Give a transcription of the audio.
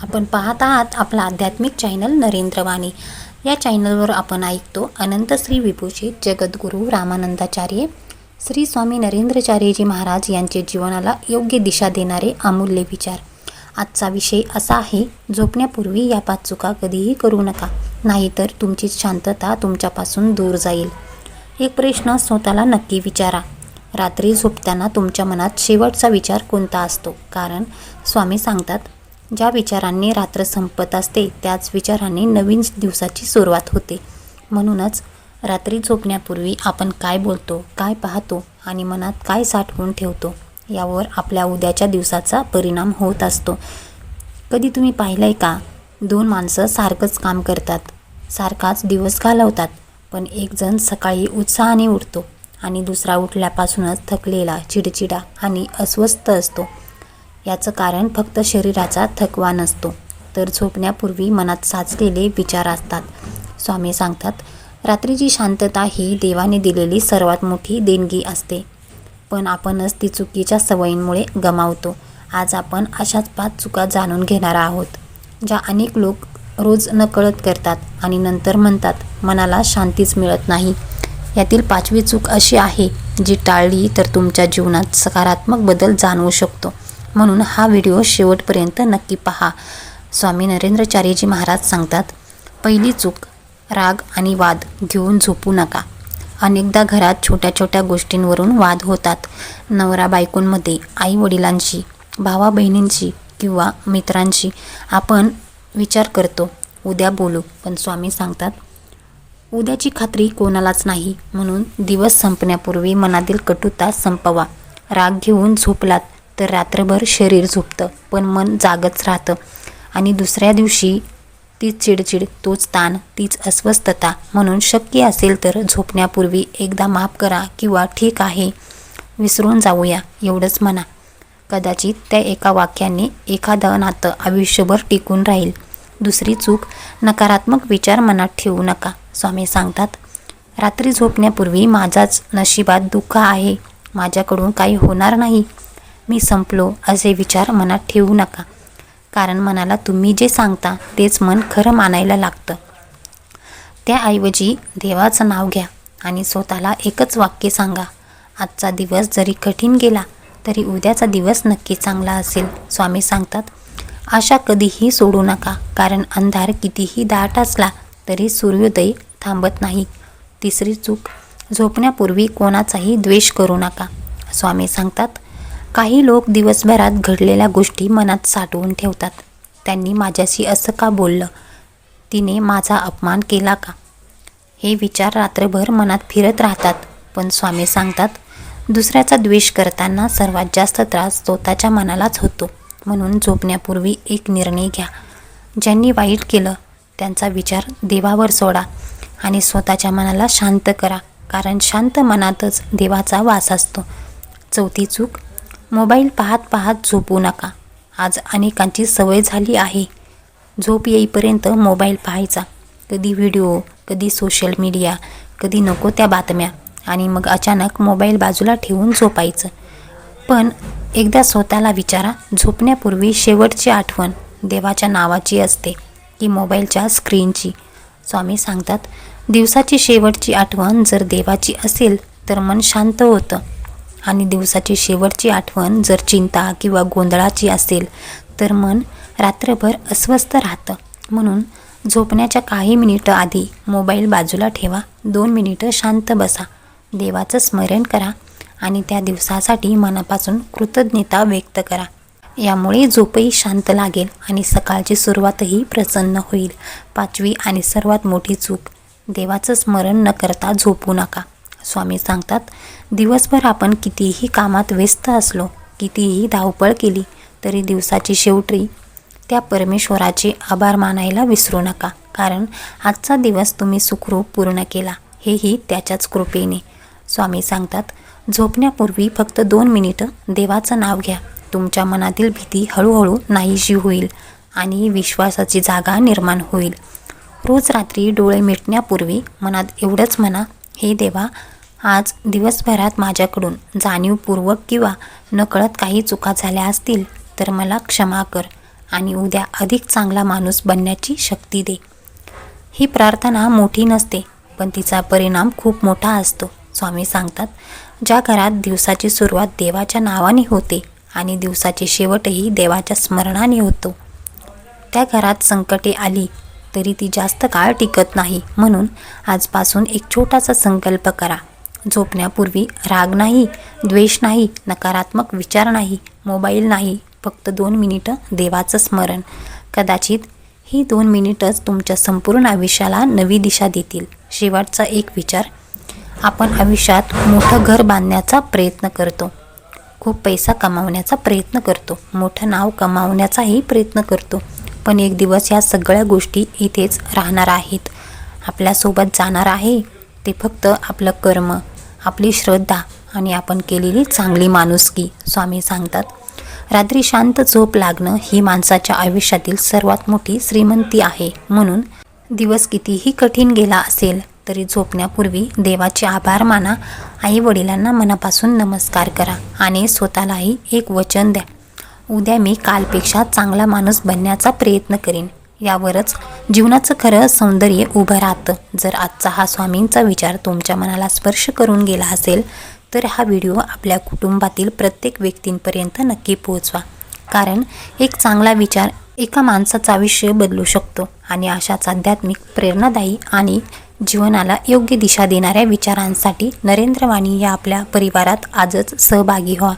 आपण पाहत आहात आपला आध्यात्मिक चॅनल नरेंद्रवाणी. या चॅनलवर आपण ऐकतो अनंत श्री विभूषित जगद्गुरू रामानंदाचार्य श्री स्वामी नरेंद्रचार्यजी महाराज यांचे जीवनाला योग्य दिशा देणारे अमूल्य विचार. आजचा विषय असा आहे, झोपण्यापूर्वी या 5 चुका कधीही करू नका, नाहीतर तुमची शांतता तुमच्यापासून दूर जाईल. एक प्रश्न स्वतःला नक्की विचारा, रात्री झोपताना तुमच्या मनात शेवटचा विचार कोणता असतो? कारण स्वामी सांगतात, ज्या विचारांनी रात्र संपत असते त्याच विचारांनी नवीन दिवसाची सुरुवात होते. म्हणूनच रात्री झोपण्यापूर्वी आपण काय बोलतो, काय पाहतो आणि मनात काय साठवून ठेवतो यावर आपल्या उद्याच्या दिवसाचा परिणाम होत असतो. कधी तुम्ही पाहिलंय का, 2 माणसं सारखंच काम करतात, सारखाच दिवस घालवतात, पण एक जण सकाळी उत्साहाने उठतो आणि दुसरा उठल्यापासूनच थकलेला, चिडचिडा आणि अस्वस्थ असतो. याचं कारण फक्त शरीराचा थकवा नसतो, तर झोपण्यापूर्वी मनात साचलेले विचार असतात. स्वामी सांगतात, रात्रीची शांतता ही देवाने दिलेली सर्वात मोठी देणगी असते, पण आपणच ती चुकीच्या सवयींमुळे गमावतो. आज आपण अशाच 5 चुका जाणून घेणार आहोत, ज्या अनेक लोक रोज नकळत करतात आणि नंतर म्हणतात मनाला शांतीच मिळत नाही. यातील 5वी चूक अशी आहे, जी टाळली तर तुमच्या जीवनात सकारात्मक बदल जाणवू शकतो. म्हणून हा व्हिडिओ शेवटपर्यंत नक्की पहा. स्वामी नरेंद्रचार्यजी महाराज सांगतात, पहिली चूक, राग आणि वाद घेऊन झोपू नका. अनेकदा घरात छोट्या छोट्या गोष्टींवरून वाद होतात. नवरा बायकोंमध्ये, आई वडिलांशी, भावा बहिणींशी किंवा मित्रांशी. आपण विचार करतो उद्या बोलू, पण स्वामी सांगतात उद्याची खात्री कोणालाच नाही. म्हणून दिवस संपण्यापूर्वी मनातील कटुता संपवा. राग घेऊन झोपलात तर रात्रभर शरीर झोपतं, पण मन जागच राहतं आणि दुसऱ्या दिवशी तीच चिडचिड, तोच ताण, तीच अस्वस्थता. म्हणून शक्य असेल तर झोपण्यापूर्वी एकदा माफ करा किंवा ठीक आहे, विसरून जाऊया एवढंच म्हणा. कदाचित त्या एका वाक्याने एखादं नातं आयुष्यभर टिकून राहील. दुसरी चूक, नकारात्मक विचार मनात ठेवू नका. स्वामी सांगतात, रात्री झोपण्यापूर्वी माझ्याच नशिबात दुःख आहे, माझ्याकडून काही होणार नाही, मी संपलो असे विचार मनात ठेवू नका. कारण मनाला तुम्ही जे सांगता तेच मन खरं मानायला लागतं. त्याऐवजी देवाचं नाव घ्या आणि स्वतःला एकच वाक्य सांगा, आजचा दिवस जरी कठीण गेला तरी उद्याचा दिवस नक्की चांगला असेल. स्वामी सांगतात, आशा कधीही सोडू नका, कारण अंधार कितीही दाट असला तरी सूर्योदय थांबत नाही. तिसरी चूक, झोपण्यापूर्वी कोणाचाही द्वेष करू नका. स्वामी सांगतात, काही लोक दिवसभरात घडलेल्या गोष्टी मनात साठवून ठेवतात. त्यांनी माझ्याशी असं का बोललं, तिने माझा अपमान केला का, हे विचार रात्रभर मनात फिरत राहतात. पण स्वामी सांगतात, दुसऱ्याचा द्वेष करताना सर्वात जास्त त्रास स्वतःच्या मनालाच होतो. म्हणून झोपण्यापूर्वी एक निर्णय घ्या, ज्यांनी वाईट केलं त्यांचा विचार देवावर सोडा आणि स्वतःच्या मनाला शांत करा, कारण शांत मनातच देवाचा वास असतो. चौथी चूक, मोबाईल पाहत पाहत झोपू नका. आज अनेकांची सवय झाली आहे झोप येईपर्यंत मोबाईल पाहायचा. कधी व्हिडिओ, कधी सोशल मीडिया, कधी नको त्या बातम्या, आणि मग अचानक मोबाईल बाजूला ठेवून झोपायचं. पण एकदा स्वतःला विचारा, झोपण्यापूर्वी शेवटची आठवण देवाच्या नावाची असते की मोबाईलच्या स्क्रीनची? स्वामी सांगतात, दिवसाची शेवटची आठवण जर देवाची असेल तर मन शांत होतं, आणि दिवसाची शेवटची आठवण जर चिंता किंवा गोंधळाची असेल तर मन रात्रभर अस्वस्थ राहतं. म्हणून झोपण्याच्या काही मिनिटं आधी मोबाईल बाजूला ठेवा, 2 मिनिटं शांत बसा, देवाचं स्मरण करा आणि त्या दिवसासाठी मनापासून कृतज्ञता व्यक्त करा. यामुळे झोपही शांत लागेल आणि सकाळची सुरुवातही प्रसन्न होईल. 5वी आणि सर्वात मोठी चूक, देवाचं स्मरण न करता झोपू नका. स्वामी सांगतात, दिवसभर आपण कितीही कामात व्यस्त असलो, कितीही धावपळ केली तरी दिवसाची शेवटी त्या परमेश्वराचे आभार मानायला विसरू नका, कारण आजचा दिवस तुम्ही सुखरूप पूर्ण केला, हेही त्याच्याच कृपेने. स्वामी सांगतात, झोपण्यापूर्वी फक्त 2 मिनिटं देवाचं नाव घ्या. तुमच्या मनातील भीती हळूहळू नाहीशी होईल आणि विश्वासाची जागा निर्माण होईल. रोज रात्री डोळे मिटण्यापूर्वी मनात एवढंच म्हणा, हे देवा, आज दिवसभरात माझ्याकडून जाणीवपूर्वक किंवा नकळत काही चुका झाल्या असतील तर मला क्षमा कर आणि उद्या अधिक चांगला माणूस बनण्याची शक्ती दे. ही प्रार्थना मोठी नसते, पण तिचा परिणाम खूप मोठा असतो. स्वामी सांगतात, ज्या घरात दिवसाची सुरुवात देवाच्या नावाने होते आणि दिवसाची शेवटही देवाच्या स्मरणाने होतो, त्या घरात संकटे आली तरी ती जास्त काळ टिकत नाही. म्हणून आजपासून एक छोटासा संकल्प करा. झोपण्यापूर्वी राग नाही, द्वेष नाही, नकारात्मक विचार नाही, मोबाईल नाही, फक्त 2 मिनिटं देवाचं स्मरण. कदाचित ही 2 मिनिटच तुमच्या संपूर्ण आयुष्याला नवी दिशा देतील. शेवटचा एक विचार, आपण आयुष्यात मोठं घर बांधण्याचा प्रयत्न करतो, खूप पैसा कमावण्याचा प्रयत्न करतो, मोठं नाव कमावण्याचाही प्रयत्न करतो, पण एक दिवस या सगळ्या गोष्टी इथेच राहणार आहेत. आपल्यासोबत जाणार आहे ते फक्त आपलं कर्म, आपली श्रद्धा आणि आपण केलेली चांगली माणुसकी. स्वामी सांगतात, रात्री शांत झोप लागणं ही माणसाच्या आयुष्यातील सर्वात मोठी श्रीमंती आहे. म्हणून दिवस कितीही कठीण गेला असेल तरी झोपण्यापूर्वी देवाचे आभार माना, आई वडिलांना मनापासून नमस्कार करा आणि स्वतःलाही एक वचन द्या, उद्या मी कालपेक्षा चांगला माणूस बनण्याचा प्रयत्न करीन. यावरच जीवनाचं खरं सौंदर्य उभं राहतं. जर आजचा हा स्वामींचा विचार तुमच्या मनाला स्पर्श करून गेला असेल तर हा व्हिडिओ आपल्या कुटुंबातील प्रत्येक व्यक्तींपर्यंत नक्की पोहोचवा. कारण एक चांगला विचार एका माणसाचं आयुष्य बदलू शकतो. आणि अशाच आध्यात्मिक, प्रेरणादायी आणि जीवनाला योग्य दिशा देणाऱ्या विचारांसाठी नरेंद्र वाणी या आपल्या परिवारात आजच सहभागी व्हा.